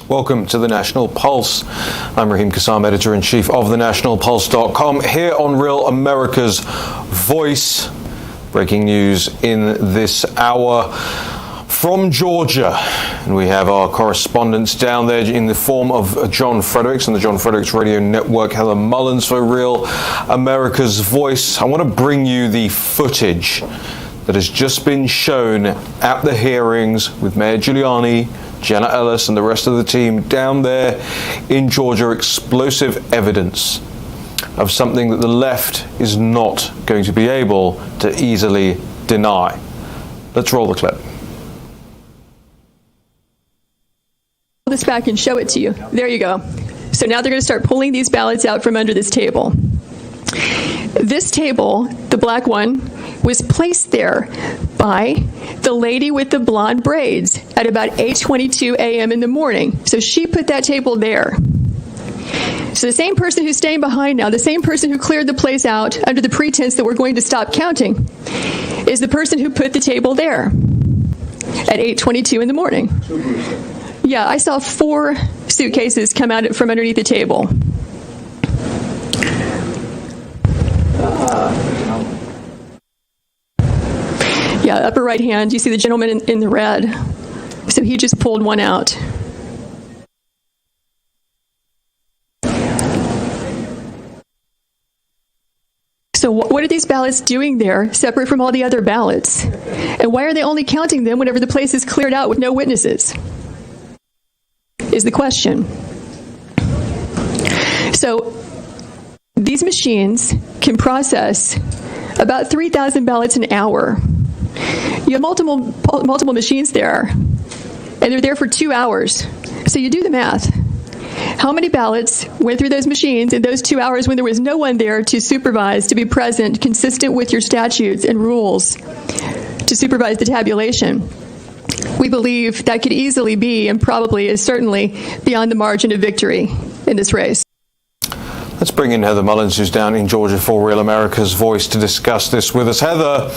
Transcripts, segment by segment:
Welcome to the National Pulse. I'm Raheem Kassam, editor-in-chief of thenationalpulse.com, here on Real America's Voice. Breaking news in this hour from Georgia. And we have our correspondents down there in the form of John Fredericks and the John Fredericks Radio Network, Heather Mullins for Real America's Voice. I want to bring you the footage that has just been shown at the hearings with Mayor Giuliani, Jenna Ellis and the rest of the team down there in Georgia. Explosive evidence of something that the left is not going to be able to easily deny. Let's roll the clip. This back and show it to you. There you go. So now they're going to start pulling these ballots out from under this table. This table, the black one, was placed there by the lady with the blonde braids at about 8:22 a.m. in the morning. So she put that table there. So the same person who's staying behind now, the same person who cleared the place out under the pretense that we're going to stop counting, is the person who put the table there at 8:22 in the morning. Yeah, I saw 4 suitcases come out from underneath the table. Yeah, upper right hand, you see the gentleman in the red. So he just pulled one out. So what are these ballots doing there, separate from all the other ballots? And why are they only counting them whenever the place is cleared out with no witnesses? Is the question. So these machines can process about 3,000 ballots an hour. You have multiple machines there, and they're there for 2 hours. So you do the math. How many ballots went through those machines in those 2 hours when there was no one there to supervise, to be present, consistent with your statutes and rules, to supervise the tabulation? We believe that could easily be, and probably is certainly, beyond the margin of victory in this race. Let's bring in Heather Mullins, who's down in Georgia for Real America's Voice, to discuss this with us. Heather,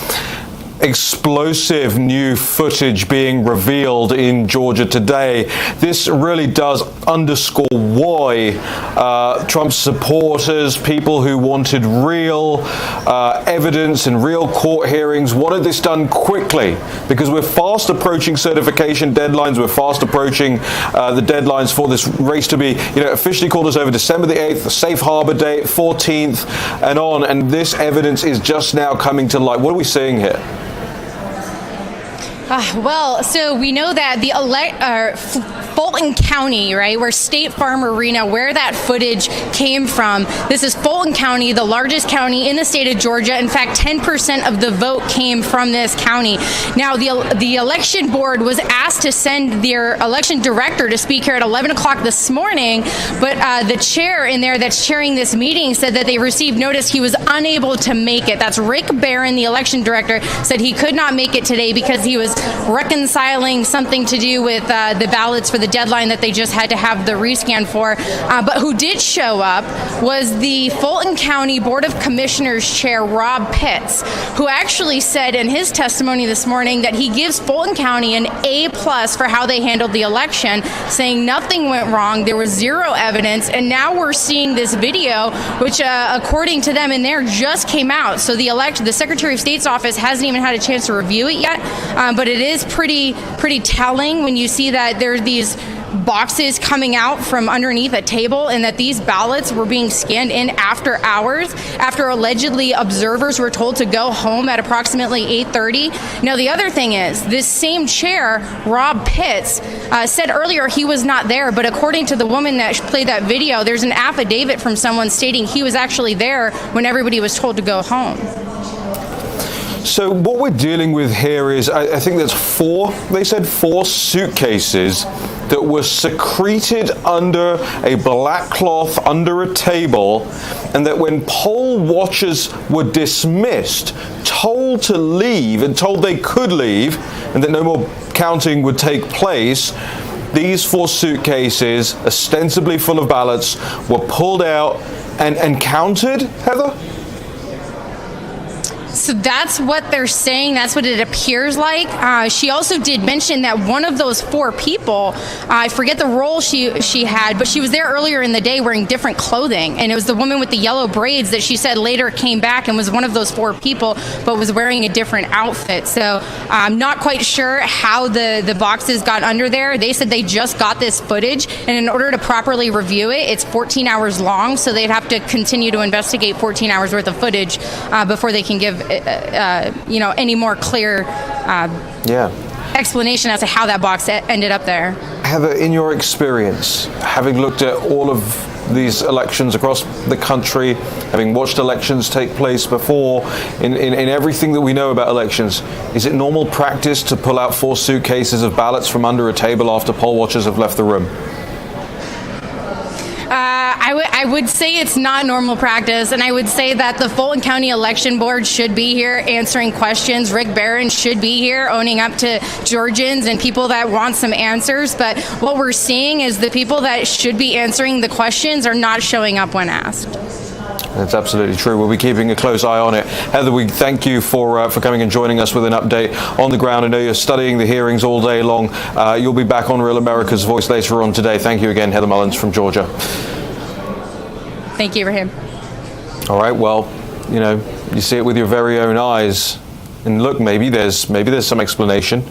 explosive new footage being revealed in Georgia today. This really does underscore why Trump's supporters, people who wanted real evidence and real court hearings, wanted this done quickly, because we're fast approaching certification deadlines. We're fast approaching the deadlines for this race to be, officially called us over December the 8th, the safe harbor date, 14th, and on. And this evidence is just now coming to light. What are we seeing here? Well, so we know that the Fulton County, right, where State Farm Arena, where that footage came from. This is Fulton County, the largest county in the state of Georgia. In fact, 10% of the vote came from this county. Now, the election board was asked to send their election director to speak here at 11 o'clock this morning, but the chair in there that's chairing this meeting said that they received notice he was unable to make it. That's Rick Barron, the election director, said he could not make it today because he was reconciling something to do with the ballots for the deadline that they just had to have the rescan for. But who did show up was the Fulton County Board of Commissioners Chair, Rob Pitts, who actually said in his testimony this morning that he gives Fulton County an A+ for how they handled the election, saying nothing went wrong, there was zero evidence, and now we're seeing this video, which according to them in there just came out. So the Secretary of State's office hasn't even had a chance to review it yet, but it is pretty telling when you see that there are these boxes coming out from underneath a table, and that these ballots were being scanned in after hours, after allegedly observers were told to go home at approximately 8:30. Now, the other thing is, this same chair, Rob Pitts, said earlier he was not there, but according to the woman that played that video, there's an affidavit from someone stating he was actually there when everybody was told to go home. So what we're dealing with here is, I think there's 4 suitcases that were secreted under a black cloth under a table, and that when poll watchers were dismissed, told to leave and told they could leave and that no more counting would take place, these 4 suitcases, ostensibly full of ballots, were pulled out and counted, Heather? So that's what they're saying. That's what it appears like. She also did mention that one of those 4 people, I forget the role she had, but she was there earlier in the day wearing different clothing. And it was the woman with the yellow braids that she said later came back and was one of those 4 people, but was wearing a different outfit. So I'm not quite sure how the boxes got under there. They said they just got this footage, and in order to properly review it, it's 14 hours long. So they'd have to continue to investigate 14 hours worth of footage before they can give any more clear explanation as to how that box ended up there. Heather, in your experience, having looked at all of these elections across the country, having watched elections take place before, in everything that we know about elections, is it normal practice to pull out 4 suitcases of ballots from under a table after poll watchers have left the room? I would say it's not normal practice, and I would say that the Fulton County Election Board should be here answering questions. Rick Barron should be here owning up to Georgians and people that want some answers. But what we're seeing is the people that should be answering the questions are not showing up when asked. That's absolutely true. We'll be keeping a close eye on it. Heather, we thank you for coming and joining us with an update on the ground. I know you're studying the hearings all day long. You'll be back on Real America's Voice later on today. Thank you again, Heather Mullins from Georgia. Thank you, Raheem. All right. Well, you see it with your very own eyes, and look, maybe there's some explanation,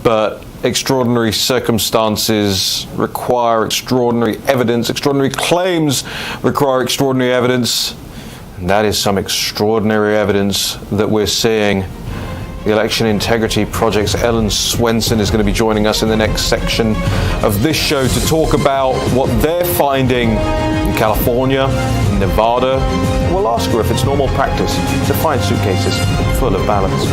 but extraordinary circumstances require extraordinary evidence. Extraordinary claims require extraordinary evidence, and that is some extraordinary evidence that we're seeing. The Election Integrity Project's Ellen Swenson is going to be joining us in the next section of this show to talk about what they're finding in California, in Nevada. We'll ask her if it's normal practice to find suitcases full of ballots.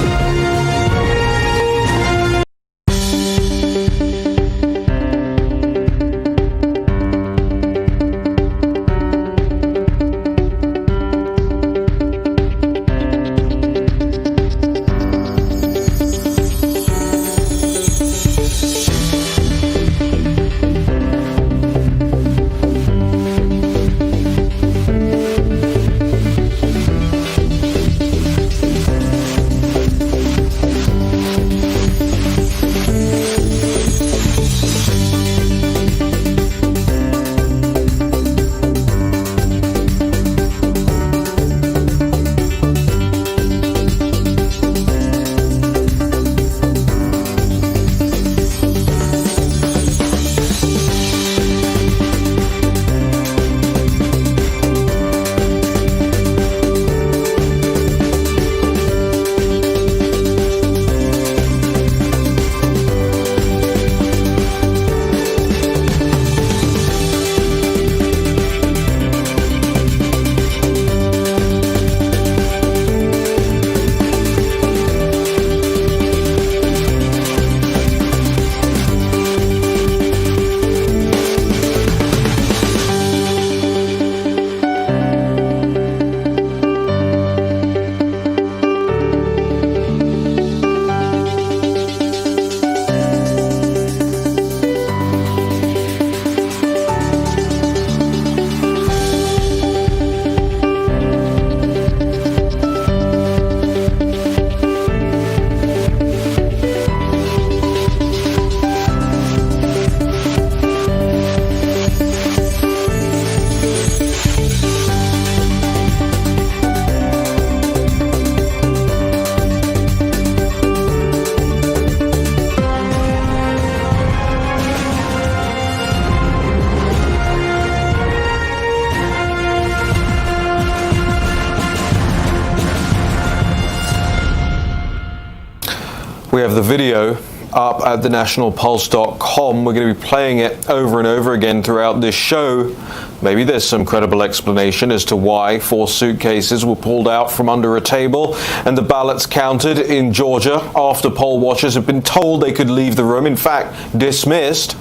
We have the video up at thenationalpulse.com. We're going to be playing it over and over again throughout this show. Maybe there's some credible explanation as to why 4 suitcases were pulled out from under a table and the ballots counted in Georgia after poll watchers have been told they could leave the room, in fact, dismissed.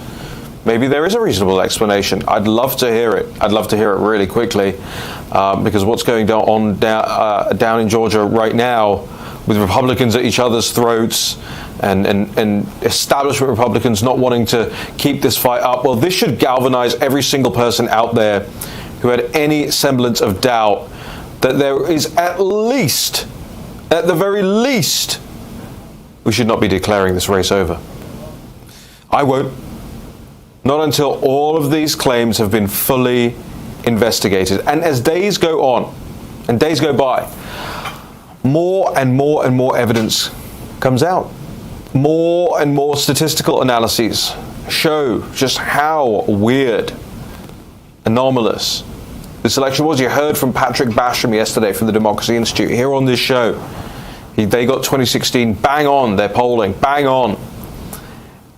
Maybe there is a reasonable explanation. I'd love to hear it. I'd love to hear it really quickly because what's going on down in Georgia right now with Republicans at each other's throats and establishment Republicans not wanting to keep this fight up, well, this should galvanize every single person out there who had any semblance of doubt that there is at least At the very least, we should not be declaring this race over. I won't. Not until all of these claims have been fully investigated. And as days go on and days go by, more and more and more evidence comes out. More and more statistical analyses show just how weird, anomalous this election was. You heard from Patrick Basham yesterday from the Democracy Institute here on this show. They got 2016 bang on, their polling, bang on.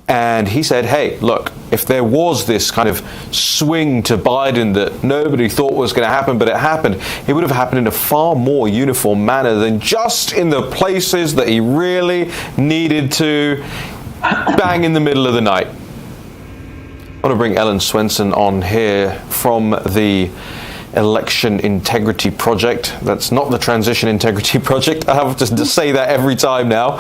And he said, hey, look, if there was this kind of swing to Biden that nobody thought was going to happen, but it happened, it would have happened in a far more uniform manner than just in the places that he really needed to, bang in the middle of the night. I want to bring Ellen Swenson on here from the Election Integrity Project. That's not the Transition Integrity Project. I have to say that every time now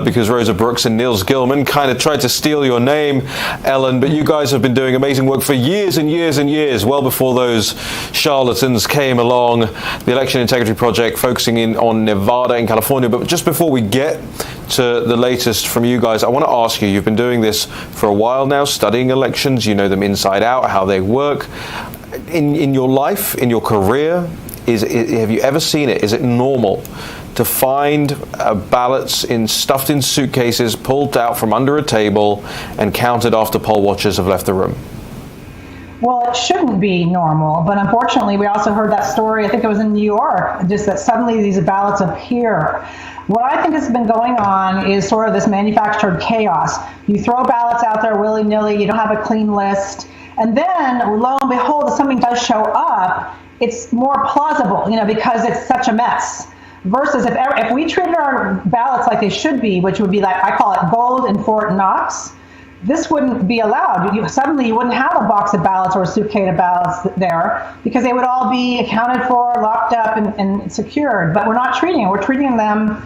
because Rosa Brooks and Niels Gilman kind of tried to steal your name, Ellen, but you guys have been doing amazing work for years and years and years, well before those charlatans came along. The Election Integrity Project focusing in on Nevada and California. But just before we get to the latest from you guys, I want to ask you, you've been doing this for a while now, studying elections, you know them inside out, how they work. In your life, in your career, have you ever seen it? Is it normal to find ballots stuffed in suitcases, pulled out from under a table, and counted after poll watchers have left the room? Well, it shouldn't be normal, but unfortunately, we also heard that story, I think it was in New York, just that suddenly these ballots appear. What I think has been going on is sort of this manufactured chaos. You throw ballots out there willy-nilly, you don't have a clean list. And then, lo and behold, if something does show up, it's more plausible, because it's such a mess. Versus if we treated our ballots like they should be, which would be like, I call it gold in Fort Knox, this wouldn't be allowed. Suddenly you wouldn't have a box of ballots or a suitcase of ballots there because they would all be accounted for, locked up, and secured. But we're not treating them. We're treating them,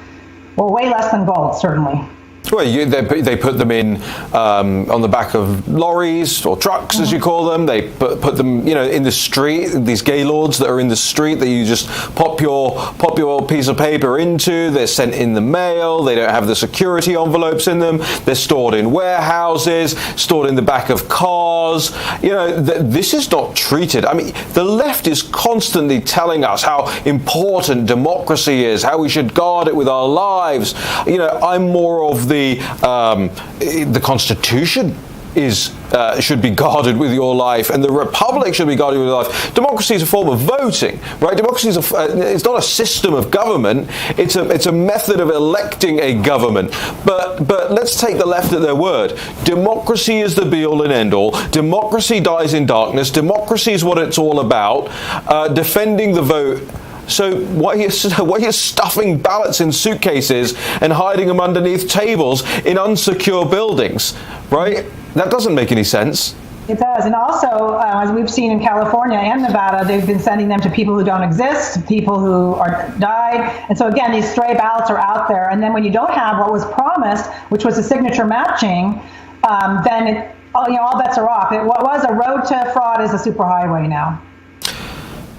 way less than gold, certainly. Well, they put them in on the back of lorries or trucks, as you call them. They put them, in the street. These gaylords that are in the street that you just pop your piece of paper into. They're sent in the mail. They don't have the security envelopes in them. They're stored in warehouses, stored in the back of cars. This is not treated. I mean, the left is constantly telling us how important democracy is, how we should guard it with our lives. I'm more of the Constitution should be guarded with your life, and the Republic should be guarded with your life. Democracy is a form of voting, right? Democracy is it's not a system of government. It's a method of electing a government. But let's take the left at their word. Democracy is the be-all and end-all. Democracy dies in darkness. Democracy is what it's all about. Defending the vote. So why are you stuffing ballots in suitcases and hiding them underneath tables in unsecure buildings, right? That doesn't make any sense. It does. And also, as we've seen in California and Nevada, they've been sending them to people who don't exist, people who are died. And so again, these stray ballots are out there. And then when you don't have what was promised, which was the signature matching, then all bets are off. What was a road to fraud is a superhighway now.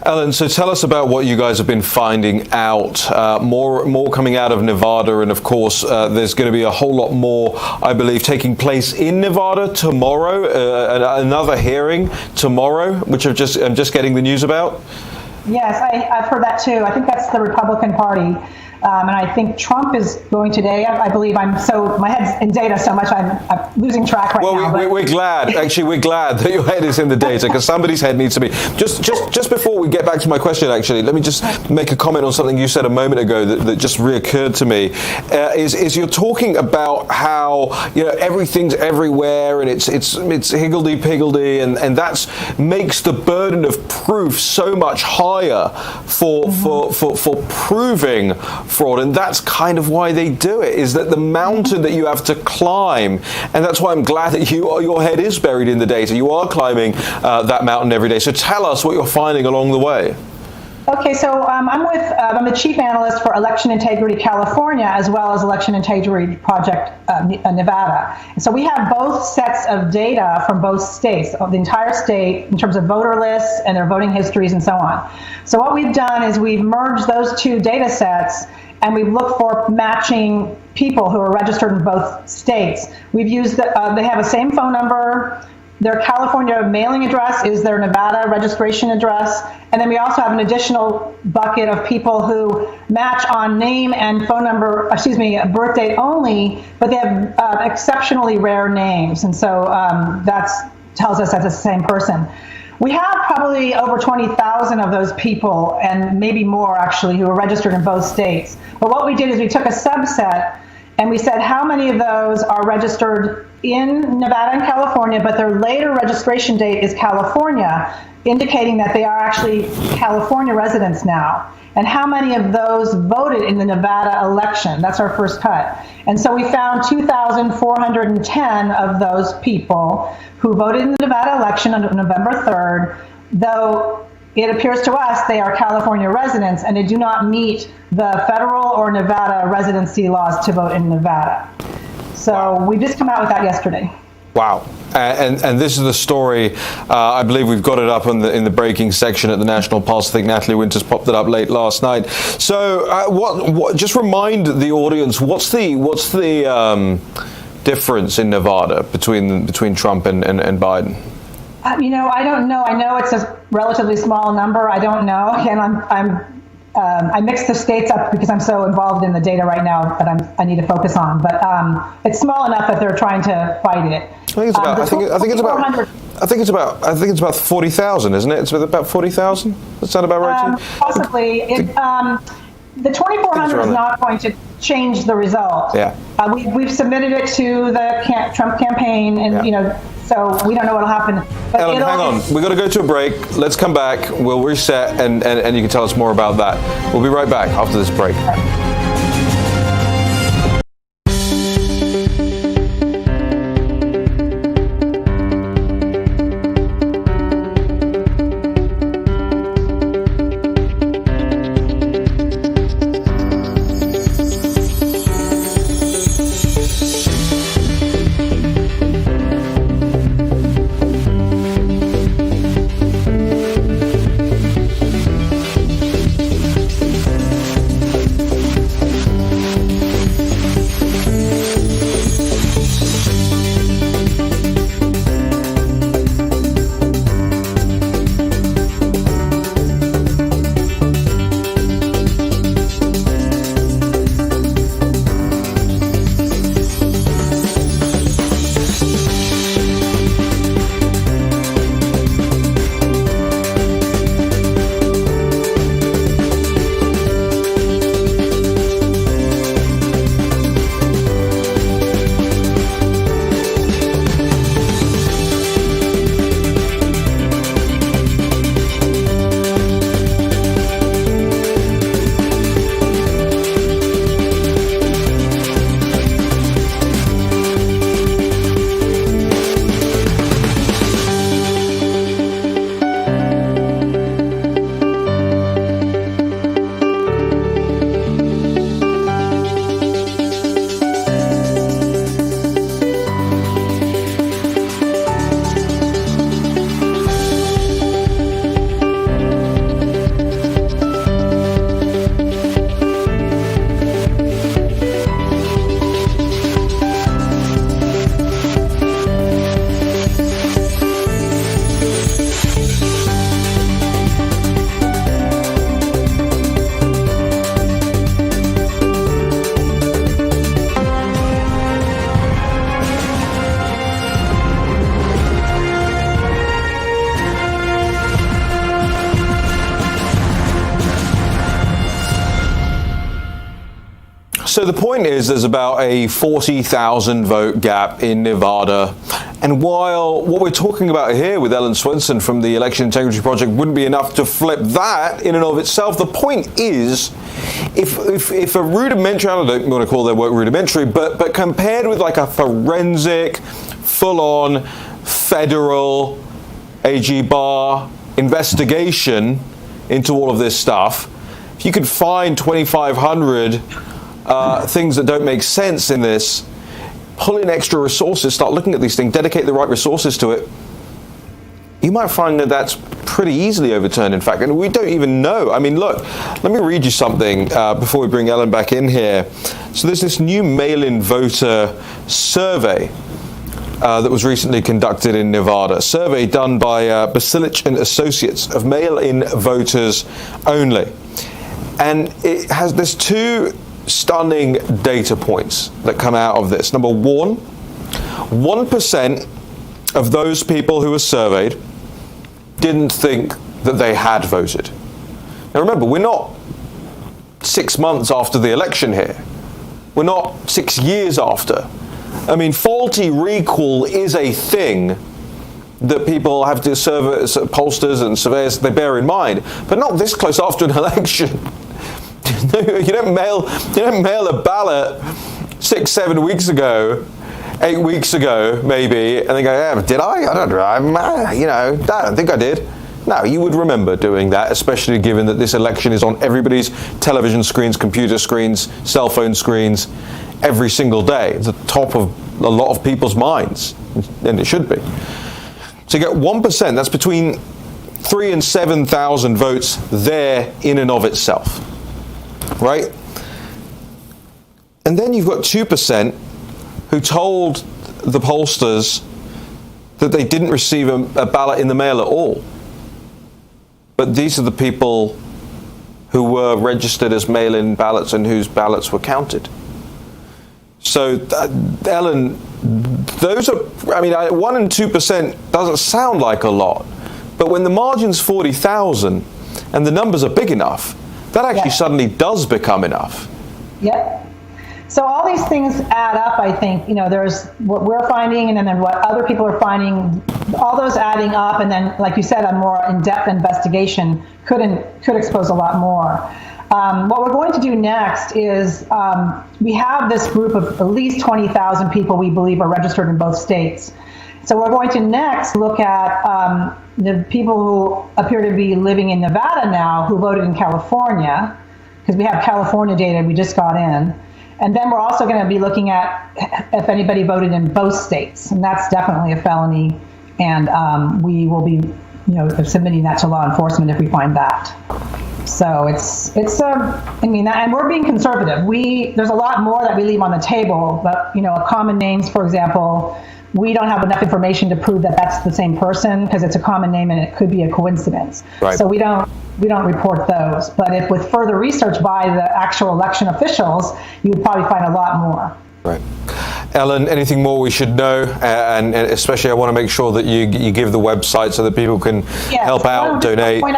Ellen, so tell us about what you guys have been finding out. More coming out of Nevada, and of course, there's going to be a whole lot more, I believe, taking place in Nevada tomorrow. Another hearing tomorrow, which I'm just getting the news about. Yes, I've heard that too. I think that's the Republican Party. And I think Trump is going today. I believe my head's in data so much I'm losing track right now. Well, we're glad that your head is in the data, because somebody's head needs to be. Just before we get back to my question, actually, let me just make a comment on something you said a moment ago that just reoccurred to me. Is you're talking about how everything's everywhere and it's higgledy-piggledy, and that makes the burden of proof so much higher for proving fraud, and that's kind of why they do it, is that the mountain that you have to climb, and that's why I'm glad that your head is buried in the data. You are climbing that mountain every day. So tell us what you're finding along the way. Okay, so I'm the chief analyst for Election Integrity California, as well as Election Integrity Project Nevada. And so we have both sets of data from both states, of the entire state, in terms of voter lists and their voting histories and so on. So what we've done is we've merged those two data sets, and we've looked for matching people who are registered in both states. We've used, they have the same phone number, their California mailing address is their Nevada registration address, and then we also have an additional bucket of people who match on name and phone number, birth date only, but they have exceptionally rare names, and so that tells us that's the same person. We have probably over 20,000 of those people, and maybe more actually, who are registered in both states. But what we did is we took a subset and we said how many of those are registered in Nevada and California, but their later registration date is California, indicating that they are actually California residents now. And how many of those voted in the Nevada election? That's our first cut. And so we found 2,410 of those people who voted in the Nevada election on November 3rd, though it appears to us they are California residents and they do not meet the federal or Nevada residency laws to vote in Nevada. So we just come out with that yesterday. Wow. And this is the story. I believe we've got it up in the breaking section at the National Pulse. I think Natalie Winters popped it up late last night. So what just remind the audience, what's the difference in Nevada between Trump and Biden? I don't know. I know it's a relatively small number. I don't know. And I mix the states up because I'm so involved in the data right now that I need to focus on. But it's small enough that they're trying to fight it. I think it's about 40,000, isn't it? It's about 40,000. Does that sound about right to you? Possibly. The 2,400 is not going to change the result. Yeah. We've submitted it to the Trump campaign, and so we don't know what'll happen. But Ellen, hang on. We've got to go to a break. Let's come back. We'll reset, and you can tell us more about that. We'll be right back after this break. So the point is there's about a 40,000 vote gap in Nevada. And while what we're talking about here with Ellen Swenson from the Election Integrity Project wouldn't be enough to flip that in and of itself, the point is if a rudimentary, I don't want to call their work rudimentary, but compared with like a forensic, full-on federal AG Barr investigation into all of this stuff, if you could find 2,500 things that don't make sense in this, pull in extra resources, start looking at these things, dedicate the right resources to it, you might find that that's pretty easily overturned, in fact, and we don't even know. I mean, look, let me read you something before we bring Ellen back in here. So there's this new mail-in voter survey that was recently conducted in Nevada. A survey done by Basilich and Associates of mail-in voters only. And there's two stunning data points that come out of this. Number one, 1% of those people who were surveyed didn't think that they had voted. Now remember, we're not 6 months after the election here. We're not 6 years after. I mean, faulty recall is a thing that people have to pollsters and surveyors, they bear in mind, but not this close after an election. You don't mail a ballot 6, 7 weeks ago, 8 weeks ago, maybe, and then go, yeah, did I? I don't know. I don't think I did. No, you would remember doing that, especially given that this election is on everybody's television screens, computer screens, cell phone screens, every single day. It's the top of a lot of people's minds, and it should be. So you get 1%, that's between 3,000 and 7,000 votes there in and of itself, right? And then you've got 2% who told the pollsters that they didn't receive a ballot in the mail at all. But these are the people who were registered as mail-in ballots and whose ballots were counted. So, Ellen, those are, 1 and 2% doesn't sound like a lot, but when the margin's 40,000 and the numbers are big enough, that actually suddenly does become enough. Yep. So all these things add up, I think. There's what we're finding and then what other people are finding, all those adding up, and then, like you said, a more in-depth investigation could expose a lot more. What we're going to do next is we have this group of at least 20,000 people we believe are registered in both states. So we're going to next look at the people who appear to be living in Nevada now who voted in California, because we have California data we just got in. And then we're also going to be looking at if anybody voted in both states, and that's definitely a felony. And we will be, submitting that to law enforcement if we find that. So and we're being conservative. There's a lot more that we leave on the table, but common names, for example, we don't have enough information to prove that that's the same person because it's a common name and it could be a coincidence. Right. So we don't report those. But if with further research by the actual election officials, you would probably find a lot more. Right. Ellen, anything more we should know? And especially I want to make sure that you give the website so that people can help out, donate. Go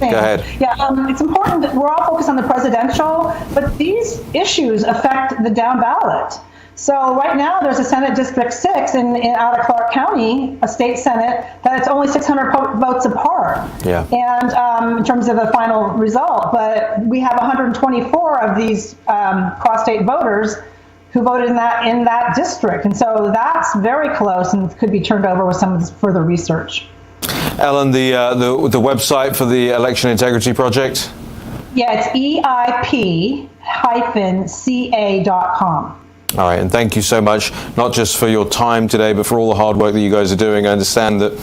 ahead. Yeah, it's important that we're all focused on the presidential, but these issues affect the down ballot. So right now there's a Senate District 6 out of Clark County, a state Senate, that it's only 600 votes apart. Yeah. And in terms of the final result, but we have 124 of these cross-state voters who voted in that district. And so that's very close and could be turned over with some further research. Ellen, the website for the Election Integrity Project? Yeah, it's EIP-CA.com. All right, and thank you so much, not just for your time today, but for all the hard work that you guys are doing. I understand that,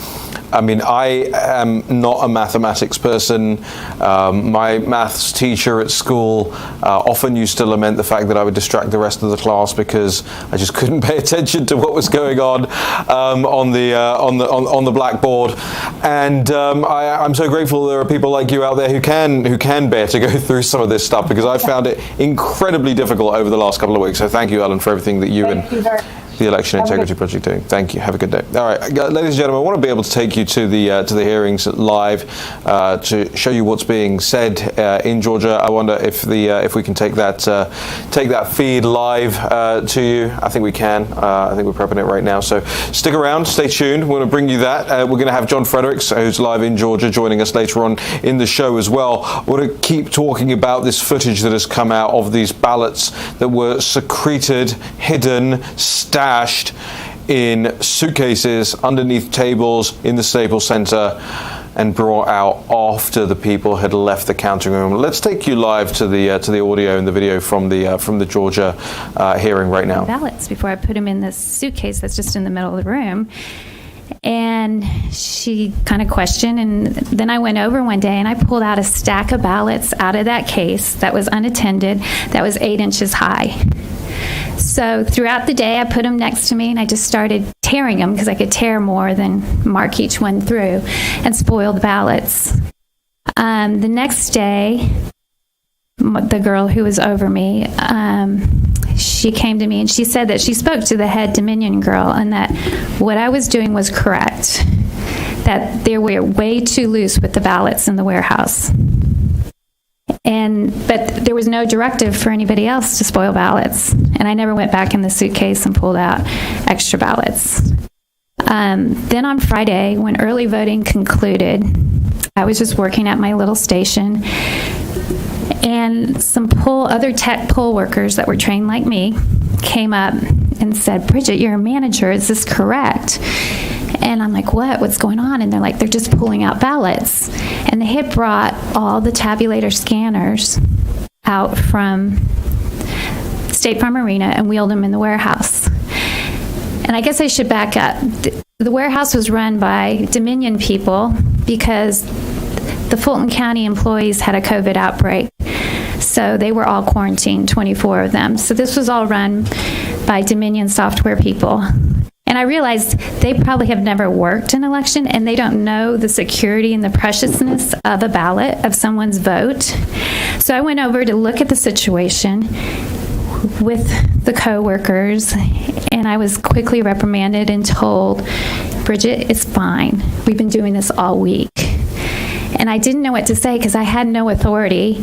I am not a mathematics person. My maths teacher at school often used to lament the fact that I would distract the rest of the class because I just couldn't pay attention to what was going on the blackboard. And I'm so grateful there are people like you out there who can bear to go through some of this stuff, because I found it incredibly difficult over the last couple of weeks. So thank you, Ellen, for everything that you and the Election Integrity Project doing. Thank you. Have a good day. All right, ladies and gentlemen, I want to be able to take you to the hearings live to show you what's being said in Georgia. I wonder if we can take that feed live to you. I think we can. I think we're prepping it right now. So stick around, stay tuned. We're going to bring you that. We're going to have John Fredericks, who's live in Georgia, joining us later on in the show as well. We're going to keep talking about this footage that has come out of these ballots that were secreted, hidden, stashed in suitcases underneath tables in the Staples Center and brought out after the people had left the counting room. Let's take you live to the audio and the video from the Georgia hearing right now. Ballots before I put them in this suitcase that's just in the middle of the room. And And she kind of questioned, and then I went over one day and I pulled out a stack of ballots out of that case that was unattended, that was 8 inches high. So throughout the day, I put them next to me and I just started tearing them because I could tear more than mark each one through and spoil the ballots. The next day, the girl who was over me, she came to me and she said that she spoke to the head Dominion girl and that what I was doing was correct, that they were way too loose with the ballots in the warehouse. But there was no directive for anybody else to spoil ballots. And I never went back in the suitcase and pulled out extra ballots. Then on Friday, when early voting concluded, I was just working at my little station, and some other tech poll workers that were trained like me came up and said, "Bridget, you're a manager, is this correct?" And I'm like, what's going on? And they're like, they're just pulling out ballots. And they had brought all the tabulator scanners out from State Farm Arena and wheeled them in the warehouse. And I guess I should back up. The warehouse was run by Dominion people because the Fulton County employees had a COVID outbreak. So they were all quarantined, 24 of them. So this was all run by Dominion software people. And I realized they probably have never worked an election and they don't know the security and the preciousness of a ballot, of someone's vote. So I went over to look at the situation with the co-workers, and I was quickly reprimanded and told, "Bridget, it's fine. We've been doing this all week." And I didn't know what to say because I had no authority.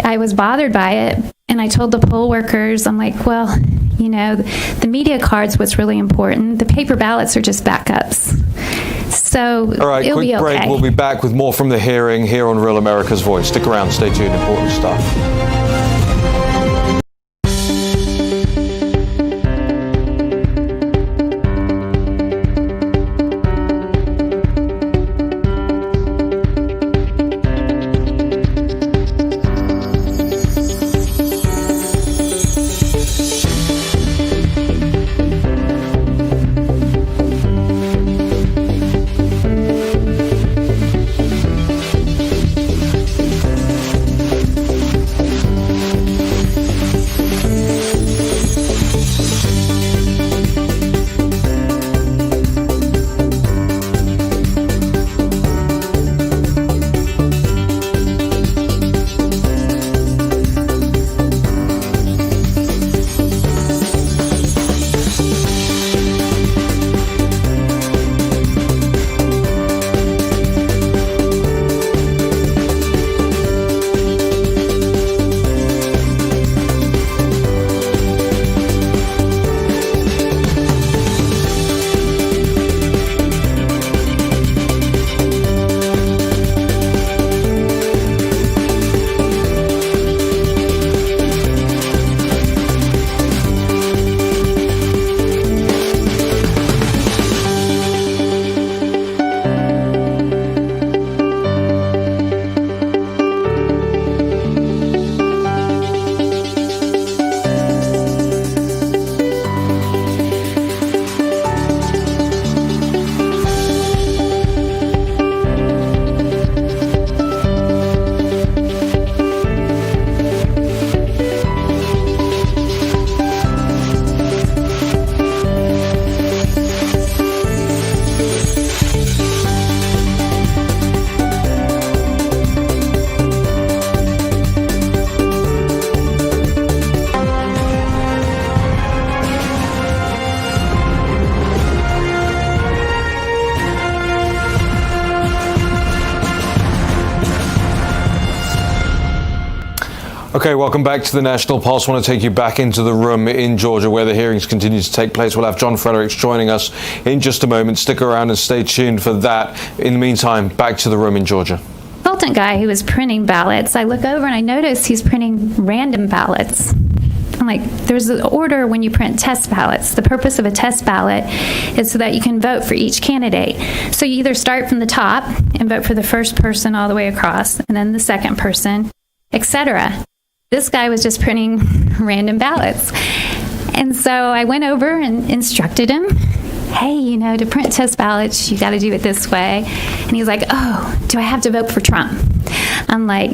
I was bothered by it, and I told the poll workers, I'm like, well, you know, the media card's what's really important. The paper ballots are just backups. So all right, it'll quick be okay. break. We'll be back with more from the hearing here on Real America's Voice. Stick around, stay tuned, important stuff. Okay, welcome back to the National Pulse. I want to take you back into the room in Georgia where the hearings continue to take place. We'll have John Fredericks joining us in just a moment. Stick around and stay tuned for that. In the meantime, back to the room in Georgia. Consultant guy who was printing ballots, I look over and I notice he's printing random ballots. I'm like, there's an order when you print test ballots. The purpose of a test ballot is so that you can vote for each candidate. So you either start from the top and vote for the first person all the way across, and then the second person, etc. This guy was just printing random ballots. And so I went over and instructed him hey, to print test ballots, you got to do it this way. And he's like, oh, do I have to vote for Trump? I'm like,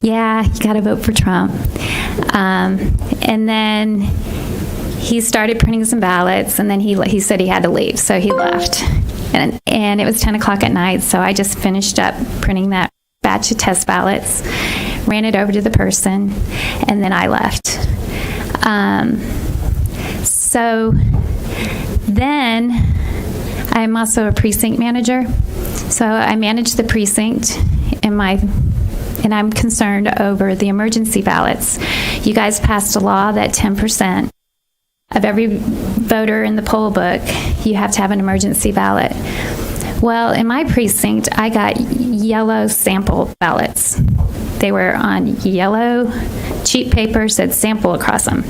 yeah, you got to vote for Trump. And then he started printing some ballots, and then he said he had to leave, so he left. And it was 10 o'clock at night, so I just finished up printing that batch of test ballots, ran it over to the person, and then I left. So then I'm also a precinct manager. So I manage the precinct and I'm concerned over the emergency ballots. You guys passed a law that 10% of every voter in the poll book, you have to have an emergency ballot. Well, in my precinct, I got yellow sample ballots. They were on yellow cheap paper, said sample across them.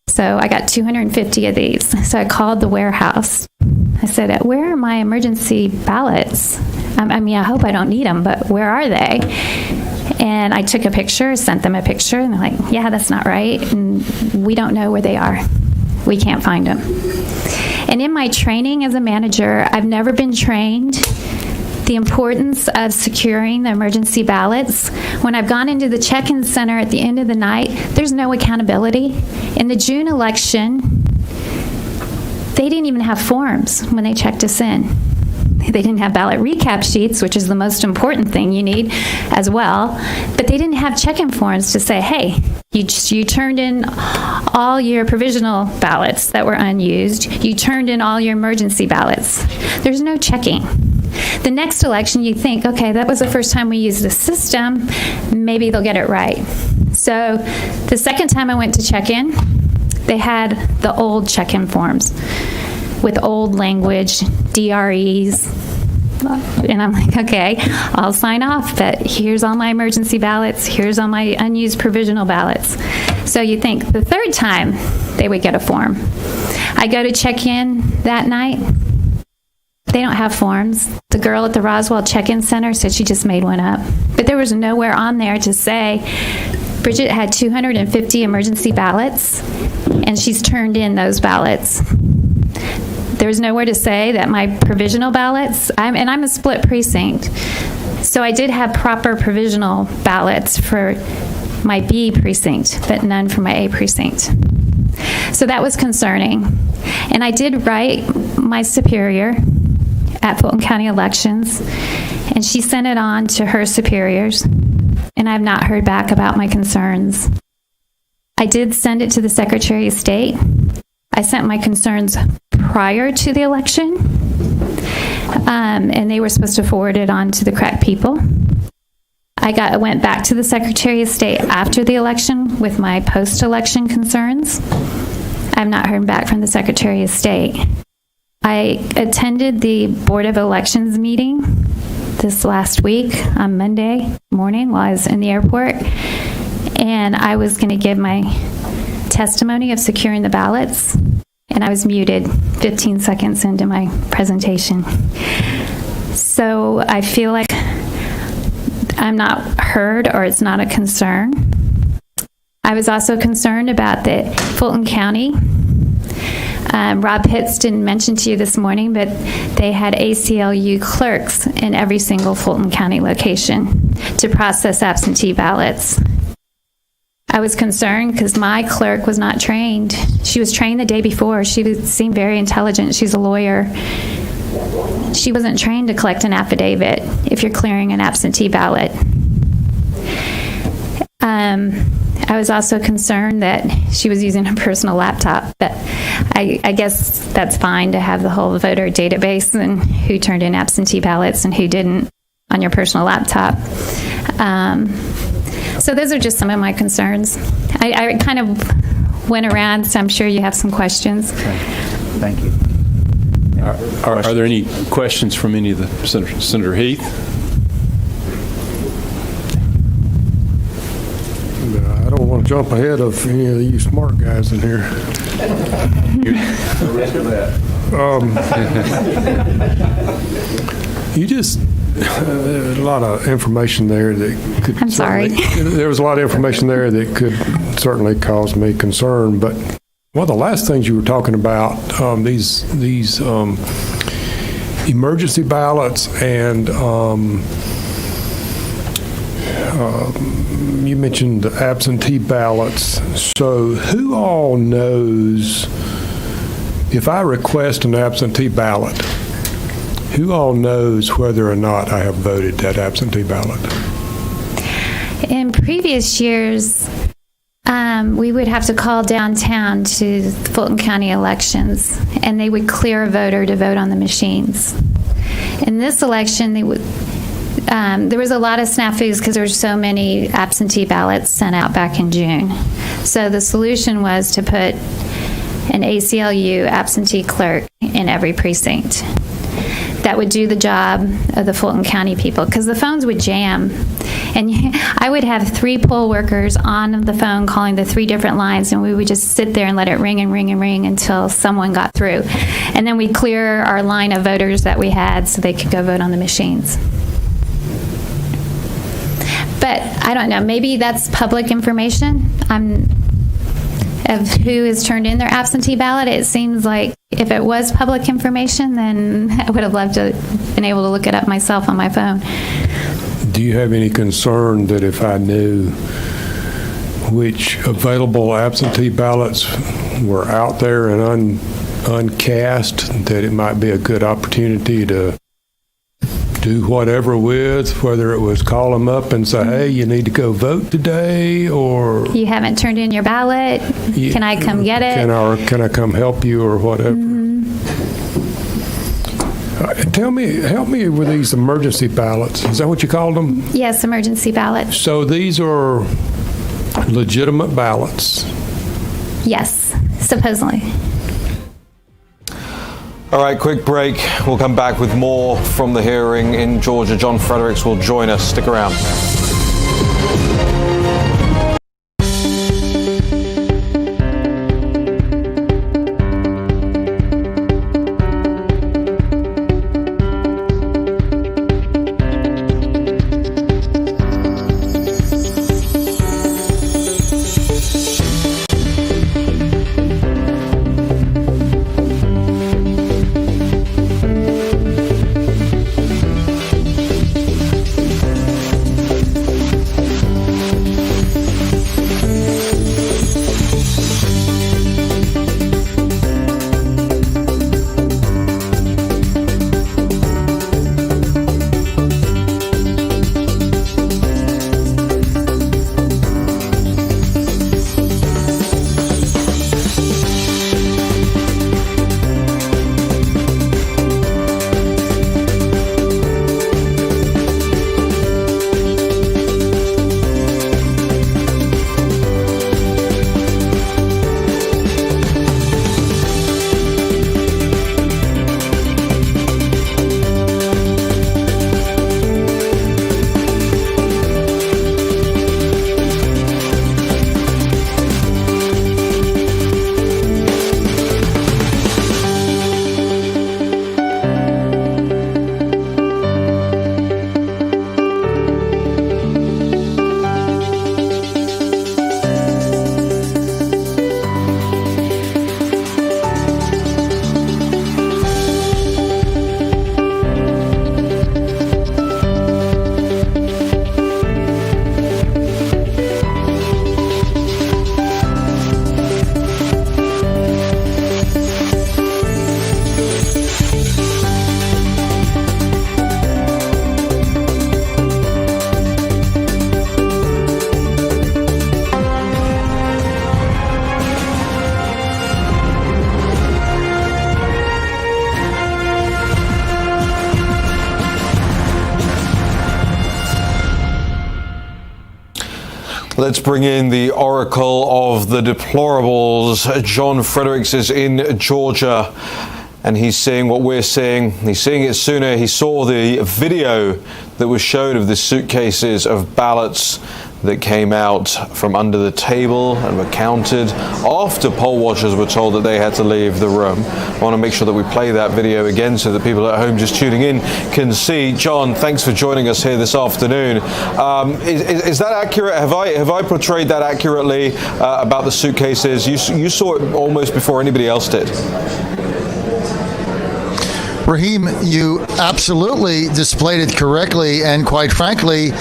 So I got 250 of these. So I called the warehouse. I said, where are my emergency ballots? I hope I don't need them, but where are they? And I took a picture, sent them a picture, and they're like, yeah, that's not right. And we don't know where they are. We can't find them. And in my training as a manager, I've never been trained the importance of securing the emergency ballots. When I've gone into the check-in center at the end of the night, there's no accountability. In the June election, they didn't even have forms when they checked us in. They didn't have ballot recap sheets, which is the most important thing you need as well, but they didn't have check-in forms to say, hey, you turned in all your provisional ballots that were unused. You turned in all your emergency ballots. There's no checking. The next election, you think, okay, that was the first time we used the system. Maybe they'll get it right. So the second time I went to check in, they had the old check-in forms with old language, DREs. And I'm like, okay, I'll sign off, but here's all my emergency ballots, here's all my unused provisional ballots. So you think the third time they would get a form. I go to check in that night. They don't have forms. The girl at the Roswell check-in center said she just made one up. But there was nowhere on there to say, Bridget had 250 emergency ballots, and she's turned in those ballots. There's nowhere to say that my provisional ballots, I'm a split precinct, so I did have proper provisional ballots for my B precinct, but none for my A precinct. So that was concerning. And I did write my superior at Fulton County Elections, and she sent it on to her superiors, and I've not heard back about my concerns. I did send it to the Secretary of State. I sent my concerns prior to the election, and they were supposed to forward it on to the correct people. I went back to the Secretary of State after the election with my post-election concerns. I've not heard back from the Secretary of State. I attended the Board of Elections meeting this last week on Monday morning while I was in the airport, and I was going to give my testimony of securing the ballots, and I was muted 15 seconds into my presentation. So I feel like I'm not heard, or it's not a concern. I was also concerned about the Fulton County. Rob Pitts didn't mention to you this morning, but they had ACLU clerks in every single Fulton County location to process absentee ballots. I was concerned because my clerk was not trained. She was trained the day before. She seemed very intelligent. She's a lawyer. She wasn't trained to collect an affidavit if you're clearing an absentee ballot. I was also concerned that she was using her personal laptop, but I guess that's fine to have the whole voter database and who turned in absentee ballots and who didn't on your personal laptop. So those are just some of my concerns. I kind of went around, so I'm sure you have some questions. Okay. Thank you. Are there any questions from any of the Senator Heath? I don't want to jump ahead of any of you smart guys in here. The risk of that. You just, there's a lot of information there that could... I'm sorry. There was a lot of information there that could certainly cause me concern, but Well, the last things you were talking about, these emergency ballots, and you mentioned the absentee ballots. So who all knows, if I request an absentee ballot, who all knows whether or not I have voted that absentee ballot? In previous years, we would have to call downtown to Fulton County elections, and they would clear a voter to vote on the machines. In this election, there was a lot of snafus because there were so many absentee ballots sent out back in June. So the solution was to put an ACLU absentee clerk in every precinct that would do the job of the Fulton County people, because the phones would jam. And I would have 3 poll workers on the phone calling the 3 different lines, and we would just sit there and let it ring and ring and ring until someone got through. And then we'd clear our line of voters that we had so they could go vote on the machines. But I don't know, maybe that's public information of who has turned in their absentee ballot. It seems like if it was public information, then I would have loved to have been able to look it up myself on my phone. Do you have any concern that if I knew which available absentee ballots were out there and uncast, that it might be a good opportunity to do whatever with, whether it was call them up and say, hey, you need to go vote today, or You haven't turned in your ballot? Can I come get it? Can I come help you, or whatever? Help me with these emergency ballots. Is that what you called them? Yes, emergency ballots. So these are legitimate ballots? Yes, supposedly. All right, quick break. We'll come back with more from the hearing in Georgia. John Fredericks will join us. Stick around. Let's bring in the oracle of the deplorables. John Fredericks is in Georgia, and he's seeing what we're seeing. He's seeing it sooner. He saw the video that was shown of the suitcases of ballots that came out from under the table and were counted after poll watchers were told that they had to leave the room. I want to make sure that we play that video again so that people at home just tuning in can see. John, thanks for joining us here this afternoon. Is that accurate? Have I portrayed that accurately about the suitcases? You saw it almost before anybody else did. Raheem, you absolutely displayed it correctly, and quite frankly,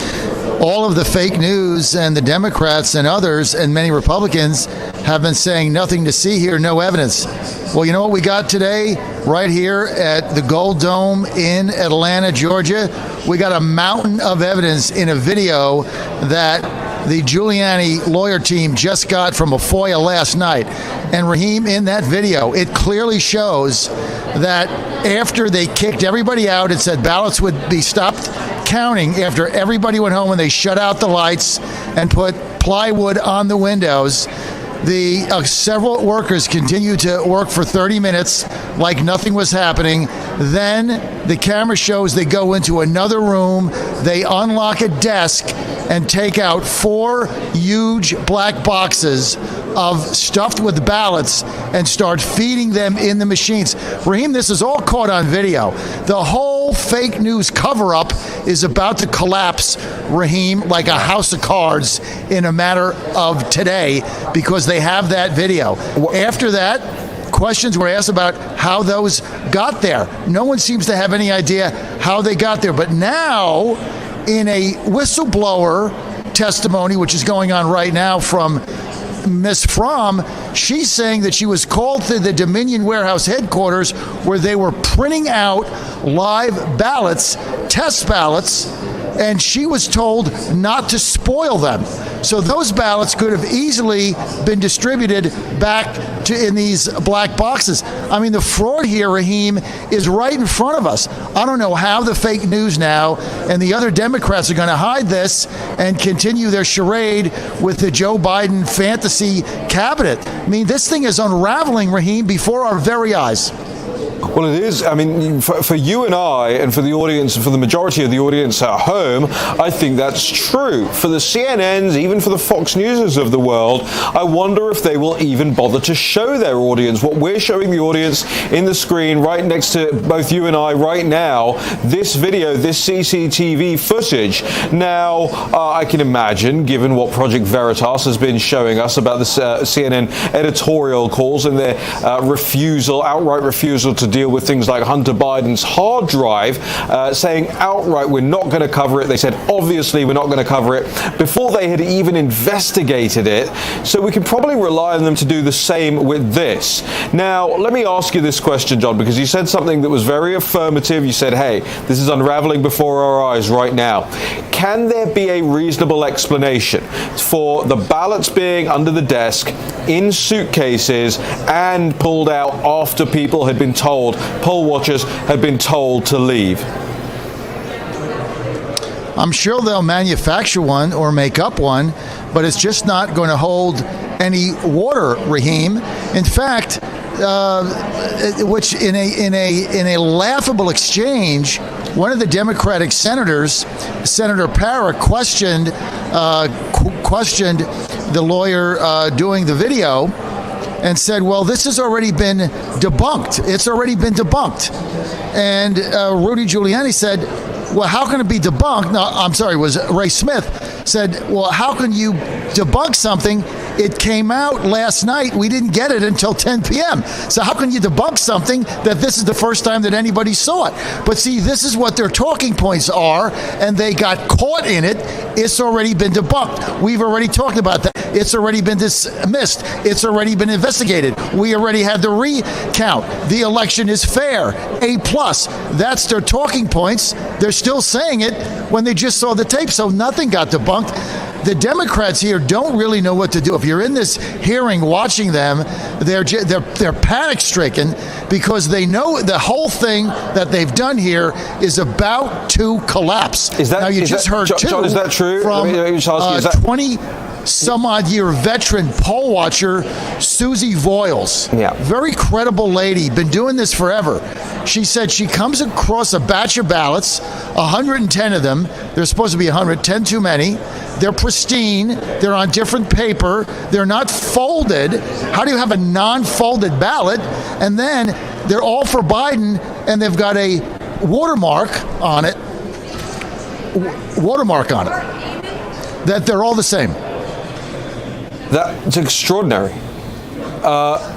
all of the fake news and the Democrats and others and many Republicans have been saying nothing to see here, no evidence. Well, you know what we got today right here at the Gold Dome in Atlanta, Georgia? We got a mountain of evidence in a video that the Giuliani lawyer team just got from a FOIA last night. And Raheem, in that video, it clearly shows that after they kicked everybody out and said ballots would be stopped counting after everybody went home and they shut out the lights and put plywood on the windows, the several workers continued to work for 30 minutes like nothing was happening. Then the camera shows they go into another room, they unlock a desk and take out 4 huge black boxes of stuffed with ballots and start feeding them in the machines. Raheem, this is all caught on video. The whole fake news cover-up is about to collapse, Raheem, like a house of cards in a matter of today because they have that video. After that, questions were asked about how those got there. No one seems to have any idea how they got there. But now, in a whistleblower testimony, which is going on right now from Ms. Fromm, she's saying that she was called to the Dominion Warehouse headquarters where they were printing out live ballots, test ballots, and she was told not to spoil them. So those ballots could have easily been distributed back to in these black boxes. I mean, the fraud here, Raheem, is right in front of us. I don't know how the fake news now and the other Democrats are going to hide this and continue their charade with the Joe Biden fantasy cabinet. I mean, this thing is unraveling, Raheem, before our very eyes. Well, it is. I mean, for you and I, and for the audience, for the majority of the audience at home, I think that's true. For the CNNs, even for the Fox Newses of the world, I wonder if they will even bother to show their audience what we're showing the audience in the screen right next to both you and I right now, this video, this CCTV footage. Now, I can imagine, given what Project Veritas has been showing us about the CNN editorial calls and their outright refusal to deal with things like Hunter Biden's hard drive, saying outright we're not going to cover it. They said obviously we're not going to cover it before they had even investigated it. So we can probably rely on them to do the same with this. Now, let me ask you this question, John, because you said something that was very affirmative. You said, hey, this is unraveling before our eyes right now. Can there be a reasonable explanation for the ballots being under the desk in suitcases and pulled out after people had been told, poll watchers had been told to leave? I'm sure they'll manufacture one or make up one, but it's just not going to hold any water, Raheem. In fact, which in a laughable exchange, one of the Democratic senators, Senator Parra, questioned the lawyer doing the video and said, well, this has already been debunked. It's already been debunked. And Rudy Giuliani said, well, how can it be debunked? No, I'm sorry, it was Ray Smith said, well, how can you debunk something? It came out last night. We didn't get it until 10 p.m. So how can you debunk something that this is the first time that anybody saw it? But see, this is what their talking points are, and they got caught in it. It's already been debunked. We've already talked about that. It's already been dismissed. It's already been investigated. We already had the recount. The election is fair. A+. That's their talking points. They're still saying it when they just saw the tape, so nothing got debunked. The Democrats here don't really know what to do. If you're in this hearing watching them, they're panic-stricken because they know the whole thing that they've done here is about to collapse. Now, you just heard, John, is that true? From 20-some-odd-year veteran poll watcher Susie Voiles. Yeah. Very credible lady, been doing this forever. She said she comes across a batch of ballots, 110 of them. There's supposed to be 100, 10 too many. They're pristine. They're on different paper. They're not folded. How do you have a non-folded ballot? And then they're all for Biden, and they've got a watermark on it. That they're all the same. That's extraordinary.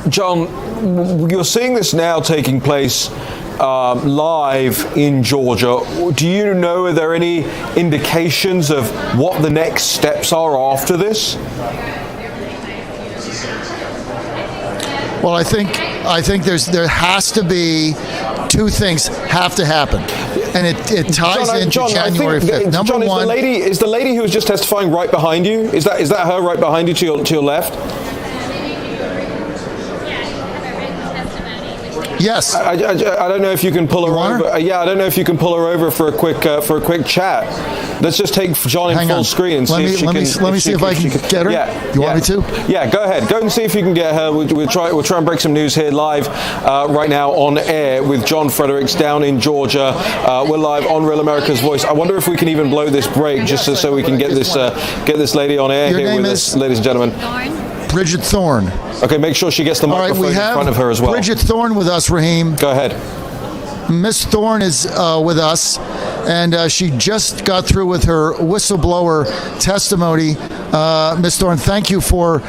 John, you're seeing this now taking place live in Georgia. Do you know, are there any indications of what the next steps are after this? Well, I think there has to be two things have to happen, and it ties into January 5th. Number John, one, is the lady who was just testifying right behind you? Is that her right behind you to your left? yes. I don't know if you can pull her over. I don't know if you can pull her over for a quick chat. Let's just take John in full screen and see if she can. Let me see if I can get her. Yeah, you want me to? Yeah, go ahead. Go and see if you can get her. We'll try and break some news here live right now on air with John Fredericks down in Georgia. We're live on Real America's Voice. I wonder if we can even blow this break just so we can get this lady on air here with us, ladies and gentlemen. Bridget Thorne. Okay, make sure she gets the microphone in front of her as well. Bridget Thorne with us, Raheem. Go ahead. Miss Thorne is with us, and she just got through with her whistleblower testimony. Miss Thorne, thank you for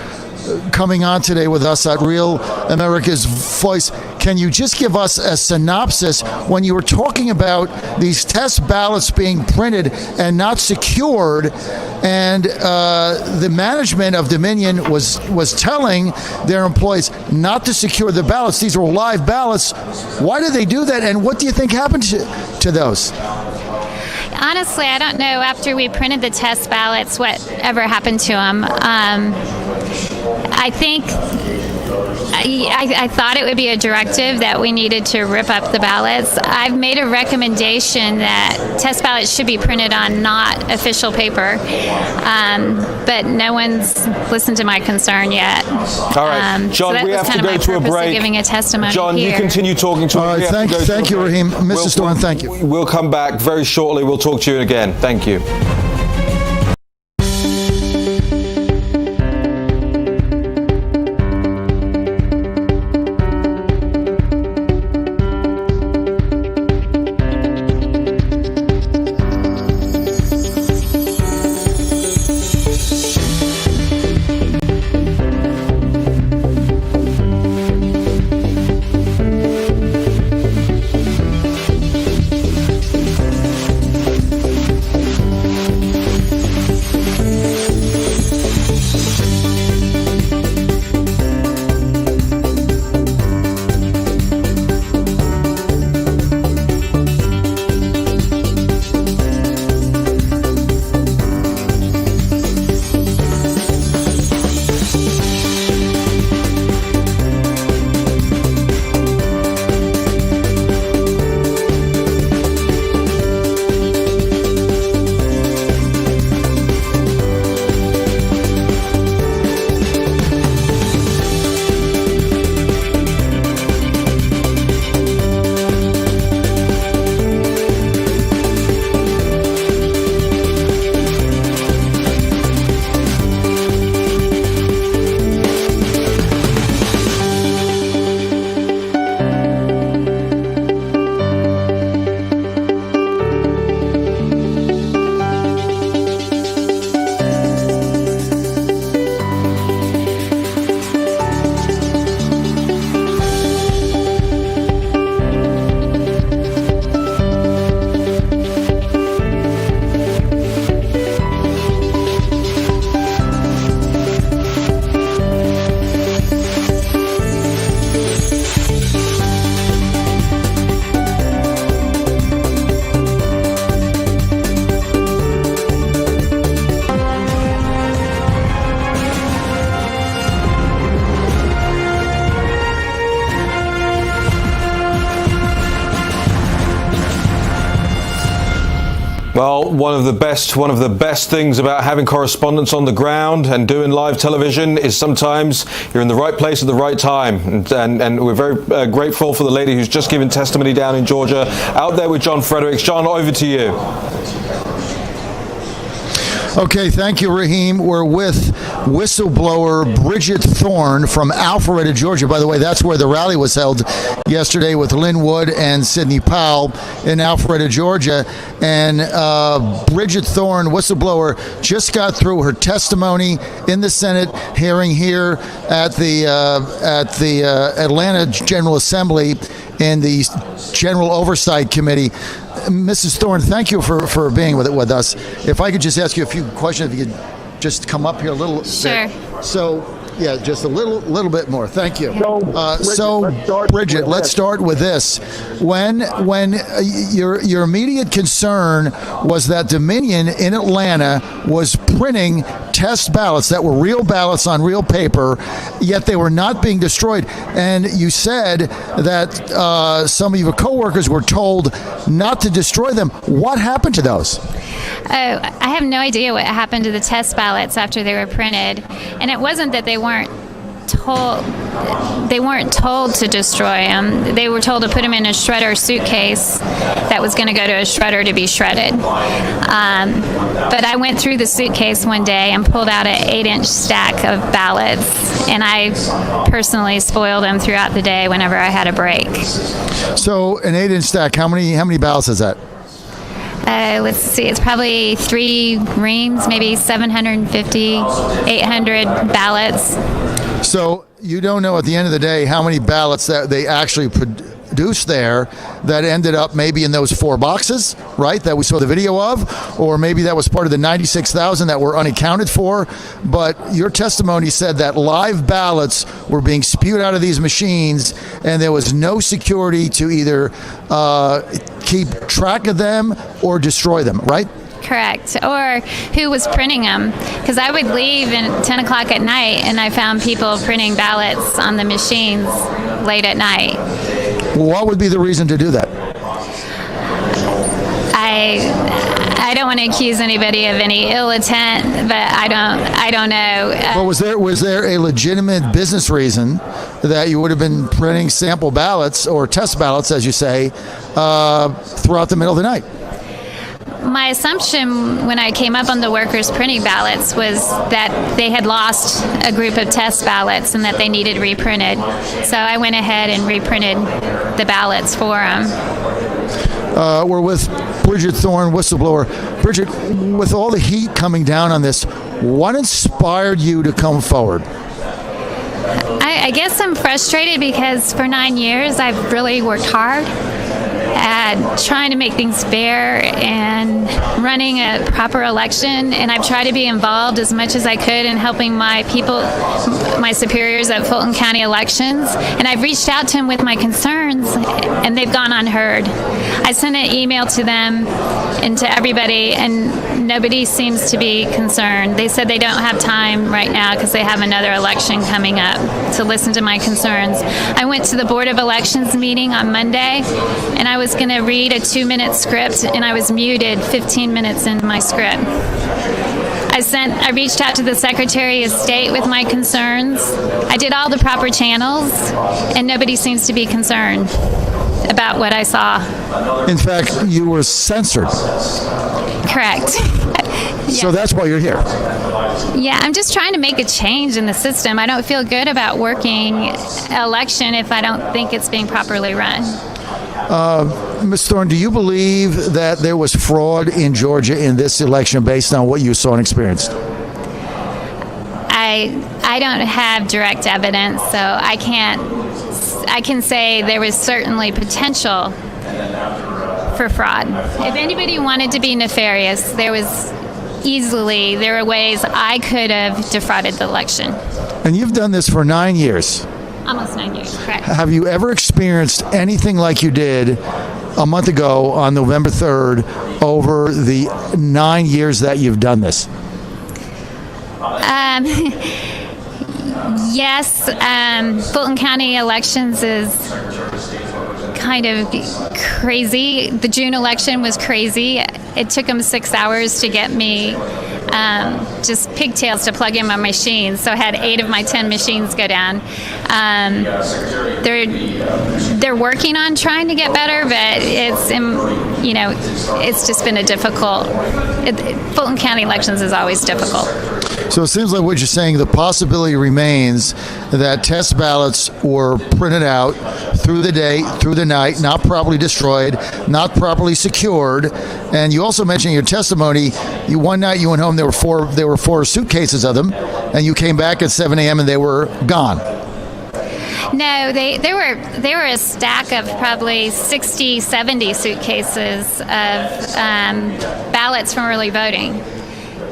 coming on today with us at Real America's Voice. Can you just give us a synopsis when you were talking about these test ballots being printed and not secured, and the management of Dominion was telling their employees not to secure the ballots? These are live ballots. Why did they do that, and what do you think happened to those? Honestly, I don't know after we printed the test ballots whatever happened to them. I think I thought it would be a directive that we needed to rip up the ballots. I've made a recommendation that test ballots should be printed on not official paper, but no one's listened to my concern yet. All right, John, so we have to go to a break. Giving a testimony John, here. you continue talking to us. All right, thank you, Raheem. Mrs. Thorne, thank you. We'll come back very shortly. We'll talk to you again. Thank you. Well, one of the best things about having correspondents on the ground and doing live television is sometimes you're in the right place at the right time. And we're very grateful for the lady who's just given testimony down in Georgia, out there with John Fredericks. John, over to you. Okay, thank you, Raheem. We're with whistleblower Bridget Thorne from Alpharetta, Georgia. By the way, that's where the rally was held yesterday with Lynn Wood and Sidney Powell in Alpharetta, Georgia. And Bridget Thorne, whistleblower, just got through her testimony in the Senate hearing here at the Atlanta General Assembly in the General Oversight Committee. Mrs. Thorne, thank you for being with us. If I could just ask you a few questions, if you could just come up here a little Sure. bit. So, yeah, just a little bit more. Thank you. So, Bridget, let's start with this. When your immediate concern was that Dominion in Atlanta was printing test ballots that were real ballots on real paper, yet they were not being destroyed. And you said that some of your coworkers were told not to destroy them. What happened to those? Oh, I have no idea what happened to the test ballots after they were printed. And it wasn't that they weren't told to destroy them. They were told to put them in a shredder suitcase that was going to go to a shredder to be shredded. But I went through the suitcase one day and pulled out an 8-inch stack of ballots, and I personally spoiled them throughout the day whenever I had a break. So an 8-inch stack, how many ballots is that? Let's see, it's probably 3 reams, maybe 750, 800 ballots. So you don't know at the end of the day how many ballots that they actually produced there that ended up maybe in those 4 boxes, right, that we saw the video of, or maybe that was part of the 96,000 that were unaccounted for. But your testimony said that live ballots were being spewed out of these machines and there was no security to either keep track of them or destroy them, right? Correct. Or who was printing them? Because I would leave at 10 o'clock at night and I found people printing ballots on the machines late at night. What would be the reason to do that? I don't want to accuse anybody of any ill intent, but I don't know. Well, was there a legitimate business reason that you would have been printing sample ballots or test ballots, as you say, throughout the middle of the night? My assumption when I came up on the workers printing ballots was that they had lost a group of test ballots and that they needed reprinted. So I went ahead and reprinted the ballots for them. We're with Bridget Thorne, whistleblower. Bridget, with all the heat coming down on this, what inspired you to come forward? I guess I'm frustrated because for 9 years I've really worked hard at trying to make things fair and running a proper election, and I've tried to be involved as much as I could in helping my people, my superiors at Fulton County Elections, and I've reached out to them with my concerns and they've gone unheard. I sent an email to them and to everybody and nobody seems to be concerned. They said they don't have time right now because they have another election coming up to listen to my concerns. I went to the Board of Elections meeting on Monday and I was going to read a 2-minute script and I was muted 15 minutes into my script. I reached out to the Secretary of State with my concerns. I did all the proper channels and nobody seems to be concerned about what I saw. In fact, you were censored. Correct. So that's why you're here. Yeah, I'm just trying to make a change in the system. I don't feel good about working election if I don't think it's being properly run. Ms. Thorne, do you believe that there was fraud in Georgia in this election based on what you saw and experienced? I don't have direct evidence, so I can say there was certainly potential for fraud. If anybody wanted to be nefarious, there were ways I could have defrauded the election. And you've done this for 9 years. Almost 9 years, correct. Have you ever experienced anything like you did a month ago on November 3rd over the 9 years that you've done this? Yes, Fulton County Elections is kind of crazy. The June election was crazy. It took them 6 hours to get me just pigtails to plug in my machines. So I had 8 of my 10 machines go down. They're working on trying to get better, but it's just been a difficult. Fulton County elections is always difficult. So it seems like what you're saying, the possibility remains that test ballots were printed out through the day, through the night, not properly destroyed, not properly secured. And you also mentioned in your testimony, one night you went home, there were 4 suitcases of them, and you came back at 7 a.m. and they were gone. No, they were a stack of probably 60, 70 suitcases of ballots from early voting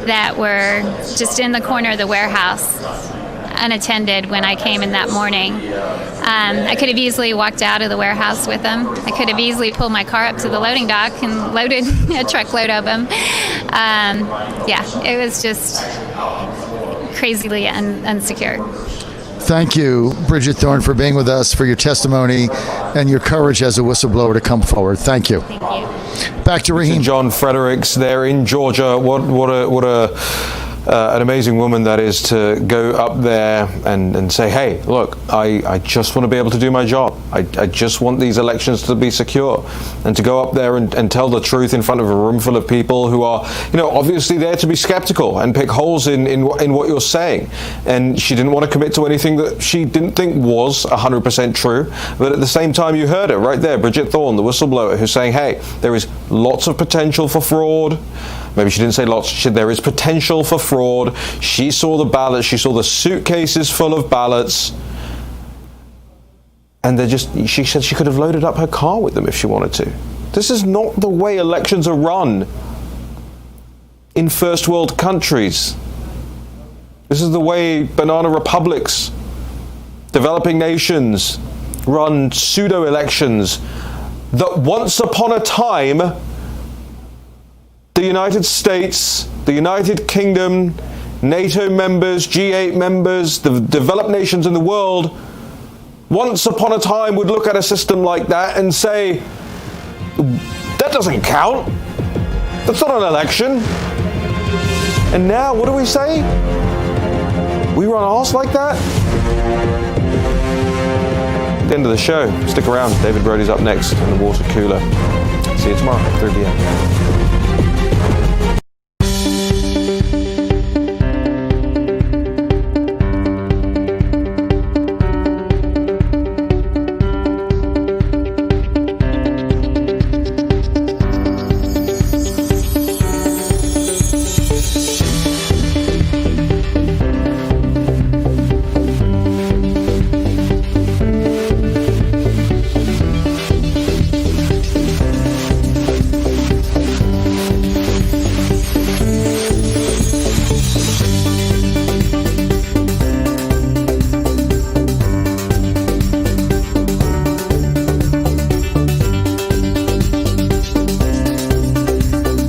that were just in the corner of the warehouse, unattended when I came in that morning. I could have easily walked out of the warehouse with them. I could have easily pulled my car up to the loading dock and loaded a truckload of them. It was just crazily unsecured. Thank you, Bridget Thorne, for being with us, for your testimony and your courage as a whistleblower to come forward. Thank you. Thank you. Back to Raheem. John Fredericks there in Georgia. What an amazing woman that is, to go up there and say, hey, look, I just want to be able to do my job. I just want these elections to be secure. And to go up there and tell the truth in front of a room full of people who are, obviously there to be skeptical and pick holes in what you're saying. And she didn't want to commit to anything that she didn't think was 100% true. But at the same time, you heard her right there, Bridget Thorne, the whistleblower, who's saying, hey, there is lots of potential for fraud. Maybe she didn't say lots. There is potential for fraud. She saw the ballots. She saw the suitcases full of ballots. And she said she could have loaded up her car with them if she wanted to. This is not the way elections are run in first world countries. This is the way banana republics, developing nations, run pseudo-elections that once upon a time the United States, the United Kingdom, NATO members, G8 members, the developed nations in the world, once upon a time would look at a system like that and say, that doesn't count. That's not an election. And now, what do we say? We run arse like that? At the end of the show, stick around. David Brody's up next in the water cooler. See you tomorrow, 3 p.m.